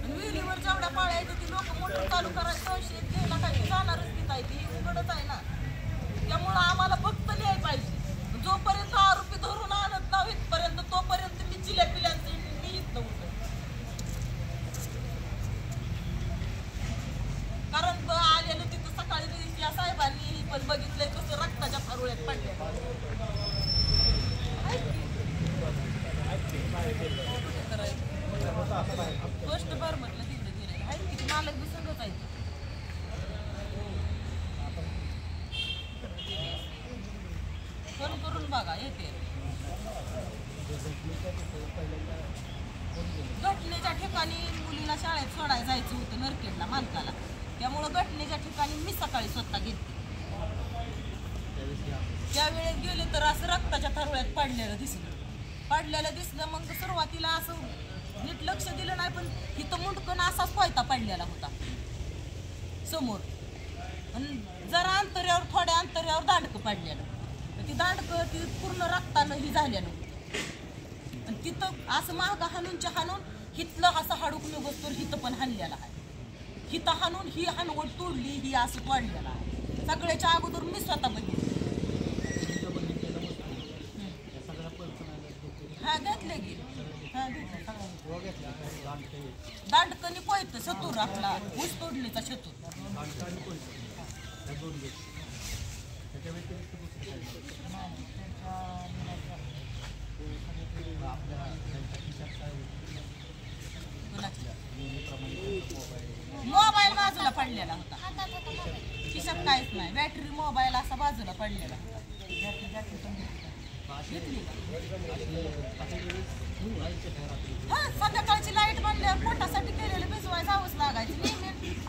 विहिरीवर जेवढ्या पाळ्या आहेत ती लोक मोटर चालू करायचं संशय घ्यायला काही जाणारच तिथं आहे ती उघडच आहे ना. त्यामुळं आम्हाला फक्त लिहाय पाहिजे जोपर्यंत आरोपी धरून आणत नाही इथपर्यंत तोपर्यंत मी जिलेबिल्यांचं मी इथं होतो. कारण आलेलं तिथं सकाळी या साहेबांनी पण बघितलंय कसं रक्ताच्या फारुळ्यात पडल्या. गोष्ट भर म्हटलं तिकडे गेले आहे किती मालक बी सगळंच आहे. फोन करून बघा येते. घटनेच्या ठिकाणी मुलीला शाळेत सोडायला जायचं होतं नरखेडला मालकाला. त्यामुळं घटनेच्या ठिकाणी मी सकाळी स्वतः गेले. त्यावेळेस गेले तर असं रक्ताच्या थारोळ्यात पडलेलं दिसलं. मग सुरुवातीला असं नीट लक्ष दिलं नाही पण इथं मुंडकन असाच पोयता पडलेला होता समोर. जरा अंतर्यावर थोड्या अंतर्यावर दांडकं पडलेलं. ती दांडकं ती पूर्ण रक्तानं ही झालेलं होतं. आणि तिथं असं महागा हाणून हिथलं असं हाडूक निघतोर हिथं पण हाणलेलं आहे. हिथं हाणून ही हाणवट तोडली ही असं तोडलेलं आहे. सगळ्याच्या अगोदर मी स्वतः बघितलं. हा घेतले गे दांडकनी पोयत शतूर आपला ऊस तोडणीचा शतूर. मोबाईल बाजूला पडलेला होता खिशात काहीच नाही. बॅटरी मोबाईल असा बाजूला पडलेला होता. हा संध्याकाळची लाईट बनल्यावर पोटासाठी केलेलं भिजवाय जावंच लागायचं.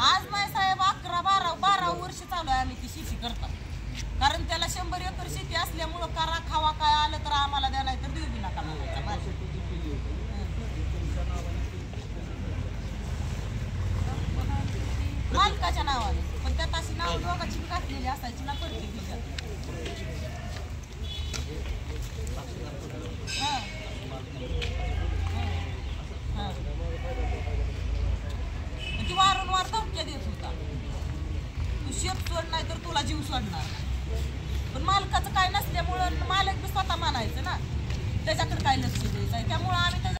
आज नाही साहेब 11-12 वर्ष चालू आहे आम्ही ती शेती करतो. कारण त्याला 100 एकर शेती असल्यामुळं करा खावा काय आलं तर आम्हाला द्या नाही तर देऊ बी नका मालकाच्या नावाने. पण त्यात अशी नाव दोघांची घातलेली असायची ना प्रत्येक ती वारंवार धमक्या देत होता तू शेत सोड नाही तर तुला जीव सोडणार. पण मालकाचं काय नसल्यामुळं मालक बी स्वतः मानायचं ना त्याच्याकडे काय लक्ष द्यायचं आहे. त्यामुळं आम्ही